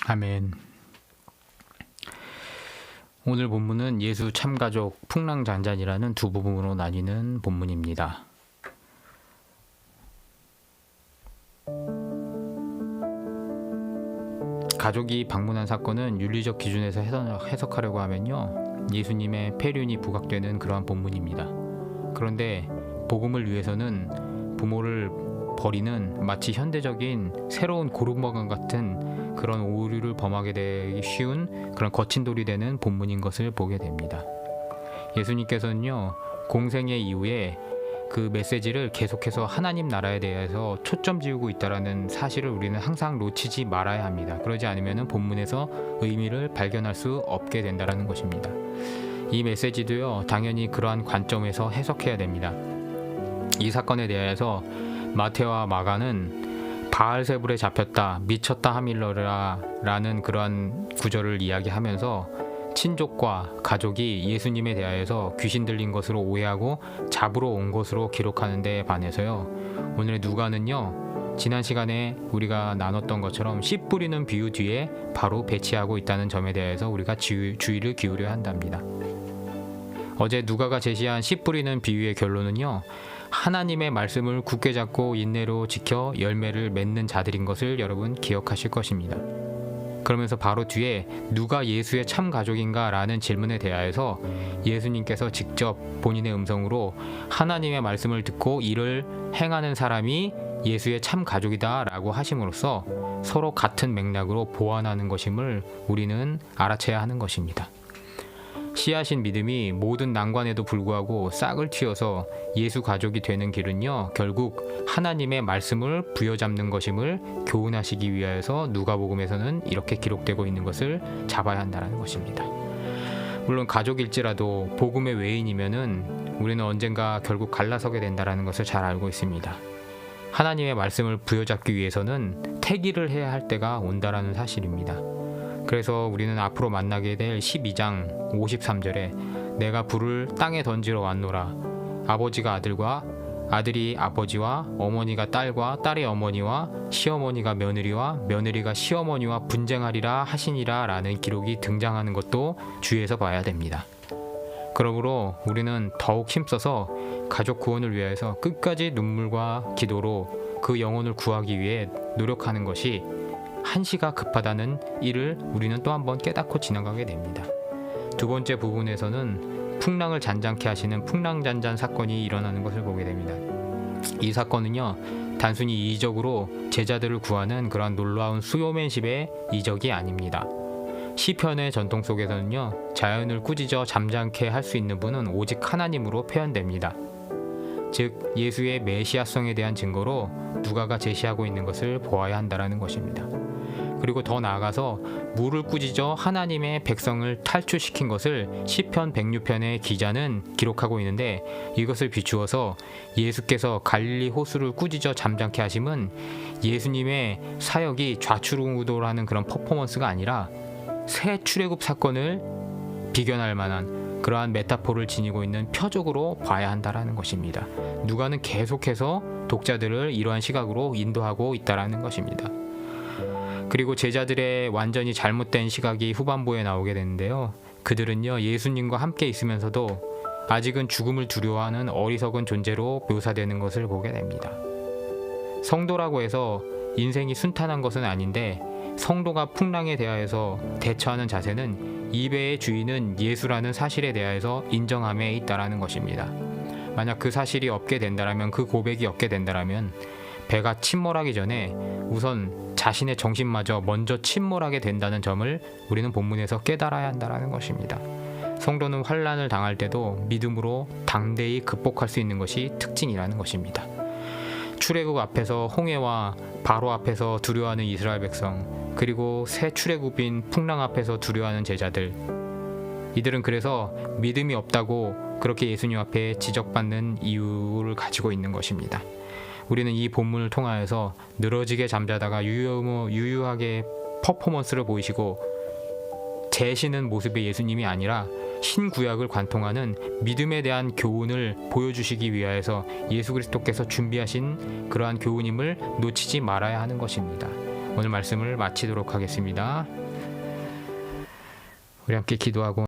아멘. 오늘 본문은 예수 참가족 풍랑잔잔이라는 두 부분으로 나뉘는 본문입니다. 가족이 방문한 사건은 윤리적 기준에서 해석하려고 하면요, 예수님의 폐륜이 부각되는 그러한 본문입니다. 그런데 복음을 위해서는 부모를 버리는 마치 현대적인 새로운 고르마감 같은 그런 오류를 범하게 되기 쉬운 그런 거친 돌이 되는 본문인 것을 보게 됩니다. 예수님께서는요, 공생애 이후에 그 메시지를 계속해서 하나님 나라에 대해서 초점 지우고 있다는 사실을 우리는 항상 놓치지 말아야 합니다. 그러지 않으면 본문에서 의미를 발견할 수 없게 된다는 것입니다. 이 메시지도요, 당연히 그러한 관점에서 해석해야 됩니다. 이 사건에 대해서 마테와 마가는 바알세불에 잡혔다, 미쳤다 하밀러라 라는 그러한 구절을 이야기하면서 친족과 가족이 예수님에 대하여서 귀신 들린 것으로 오해하고 잡으러 온 것으로 기록하는 데 반해서요, 오늘의 누가는요, 지난 시간에 우리가 나눴던 것처럼 씨 뿌리는 비유 뒤에 바로 배치하고 있다는 점에 대해서 우리가 주의를 기울여야 한답니다. 어제 누가가 제시한 씨 뿌리는 비유의 결론은요, 하나님의 말씀을 굳게 잡고 인내로 지켜 열매를 맺는 자들인 것을 여러분 기억하실 것입니다. 그러면서 바로 뒤에 누가 예수의 참 가족인가 라는 질문에 대하여서 예수님께서 직접 본인의 음성으로 하나님의 말씀을 듣고 이를 행하는 사람이 예수의 참 가족이다 라고 하심으로써 서로 같은 맥락으로 보완하는 것임을 우리는 알아채야 하는 것입니다. 씨앗인 믿음이 모든 난관에도 불구하고 싹을 틔워서 예수 가족이 되는 길은요, 결국 하나님의 말씀을 부여잡는 것임을 교훈하시기 위하여서 누가복음에서는 이렇게 기록되고 있는 것을 잡아야 한다는 것입니다. 물론 가족일지라도 복음의 외인이면은 우리는 언젠가 결국 갈라서게 된다는 것을 잘 알고 있습니다. 하나님의 말씀을 부여잡기 위해서는 태기를 해야 할 때가 온다라는 사실입니다. 그래서 우리는 앞으로 만나게 될 12장 53절에 내가 불을 땅에 던지러 왔노라, 아버지가 아들과 아들이 아버지와 어머니가 딸과 딸의 어머니와 시어머니가 며느리와 며느리가 시어머니와 분쟁하리라 하시니라 라는 기록이 등장하는 것도 주의해서 봐야 됩니다. 그러므로 우리는 더욱 힘써서 가족 구원을 위해서 끝까지 눈물과 기도로 그 영혼을 구하기 위해 노력하는 것이 한시가 급하다는 일을 우리는 또 한 번 깨닫고 지나가게 됩니다. 두 번째 부분에서는 풍랑을 잔잔케 하시는 풍랑잔잔 사건이 일어나는 것을 보게 됩니다. 이 사건은요, 단순히 이적으로 제자들을 구하는 그러한 놀라운 수요맨십의 이적이 아닙니다. 시편의 전통 속에서는요, 자연을 꾸짖어 잠잠케 할 수 있는 분은 오직 하나님으로 표현됩니다. 즉 예수의 메시아성에 대한 증거로 누가가 제시하고 있는 것을 보아야 한다는 것입니다. 그리고 더 나아가서 물을 꾸짖어 하나님의 백성을 탈출시킨 것을 시편 106편의 기자는 기록하고 있는데, 이것을 비추어서 예수께서 갈릴리 호수를 꾸짖어 잠잠케 하심은 예수님의 사역이 좌충우돌하는 그런 퍼포먼스가 아니라 새 출애굽 사건을 비견할 만한 그러한 메타포를 지니고 있는 표적으로 봐야 한다는 것입니다. 누가는 계속해서 독자들을 이러한 시각으로 인도하고 있다는 것입니다. 그리고 제자들의 완전히 잘못된 시각이 후반부에 나오게 되는데요, 그들은요, 예수님과 함께 있으면서도 아직은 죽음을 두려워하는 어리석은 존재로 묘사되는 것을 보게 됩니다. 성도라고 해서 인생이 순탄한 것은 아닌데, 성도가 풍랑에 대하여서 대처하는 자세는 이 배의 주인은 예수라는 사실에 대하여서 인정함에 있다라는 것입니다. 만약 그 사실이 없게 된다라면, 그 고백이 없게 된다라면 배가 침몰하기 전에 우선 자신의 정신마저 먼저 침몰하게 된다는 점을 우리는 본문에서 깨달아야 한다는 것입니다. 성도는 환난을 당할 때도 믿음으로 당대히 극복할 수 있는 것이 특징이라는 것입니다. 출애굽 앞에서 홍해와 바로 앞에서 두려워하는 이스라엘 백성, 그리고 새 출애굽인 풍랑 앞에서 두려워하는 제자들, 이들은 그래서 믿음이 없다고 그렇게 예수님 앞에 지적받는 이유를 가지고 있는 것입니다. 우리는 이 본문을 통하여서 늘어지게 잠자다가 유유하게 퍼포먼스를 보이시고 재시는 모습의 예수님이 아니라 신구약을 관통하는 믿음에 대한 교훈을 보여주시기 위하여서 예수 그리스도께서 준비하신 그러한 교훈임을 놓치지 말아야 하는 것입니다. 오늘 말씀을 마치도록 하겠습니다. 우리 함께 기도하고